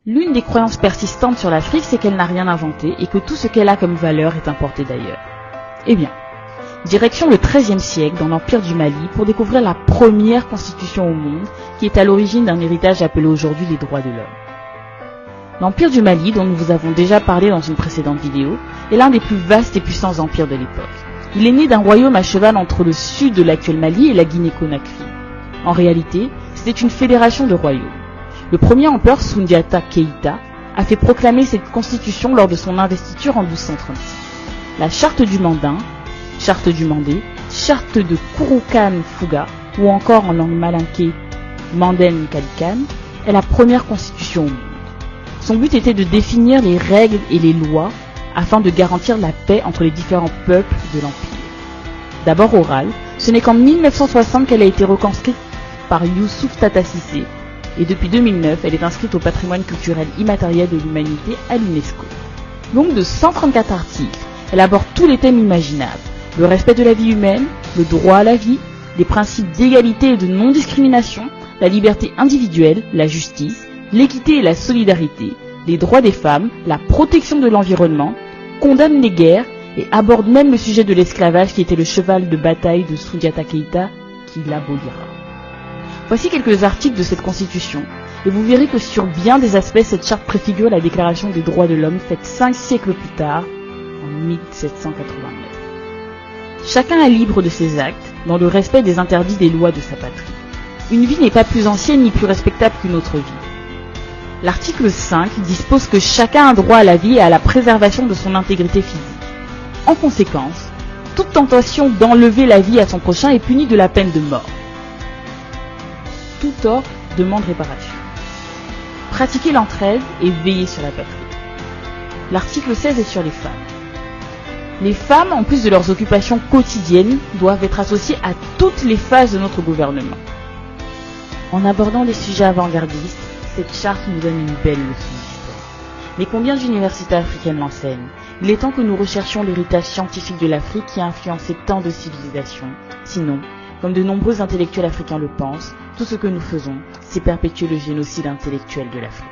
L'une des croyances persistantes sur l'Afrique, c'est qu'elle n'a rien inventé et que tout ce qu'elle a comme valeur est importé d'ailleurs. Eh bien, direction le XIIIe siècle dans l'Empire du Mali pour découvrir la première constitution au monde qui est à l'origine d'un héritage appelé aujourd'hui les droits de l'homme. L'Empire du Mali, dont nous vous avons déjà parlé dans une précédente vidéo, est l'un des plus vastes et puissants empires de l'époque. Il est né d'un royaume à cheval entre le sud de l'actuel Mali et la Guinée-Conakry. En réalité, c'était une fédération de royaumes. Le premier empereur Soundiata Keïta a fait proclamer cette constitution lors de son investiture en 1236. La charte du Mandin, charte du Mandé, charte de Kouroukan Fouga, ou encore en langue malinké Manden Kalikan, est la première constitution au monde. Son but était de définir les règles et les lois afin de garantir la paix entre les différents peuples de l'Empire. D'abord orale, ce n'est qu'en 1960 qu'elle a été reconstruite par Youssouf Tata Cissé, et depuis 2009, elle est inscrite au patrimoine culturel immatériel de l'humanité à l'UNESCO. Longue de 134 articles, elle aborde tous les thèmes imaginables, le respect de la vie humaine, le droit à la vie, les principes d'égalité et de non-discrimination, la liberté individuelle, la justice, l'équité et la solidarité, les droits des femmes, la protection de l'environnement, condamne les guerres et aborde même le sujet de l'esclavage qui était le cheval de bataille de Soundiata Keïta qui l'abolira. Voici quelques articles de cette constitution et vous verrez que sur bien des aspects cette charte préfigure la déclaration des droits de l'homme faite 5 siècles plus tard, en 1789. Chacun est libre de ses actes, dans le respect des interdits des lois de sa patrie. Une vie n'est pas plus ancienne ni plus respectable qu'une autre vie. L'article 5 dispose que chacun a droit à la vie et à la préservation de son intégrité physique. En conséquence, toute tentation d'enlever la vie à son prochain est punie de la peine de mort. Tout tort demande réparation. Pratiquer l'entraide et veiller sur la patrie. L'article 16 est sur les femmes. Les femmes, en plus de leurs occupations quotidiennes, doivent être associées à toutes les phases de notre gouvernement. En abordant des sujets avant-gardistes, cette charte nous donne une belle leçon d'histoire. Mais combien d'universités africaines l'enseignent? Il est temps que nous recherchions l'héritage scientifique de l'Afrique qui a influencé tant de civilisations. Sinon, comme de nombreux intellectuels africains le pensent, tout ce que nous faisons, c'est perpétuer le génocide intellectuel de l'Afrique.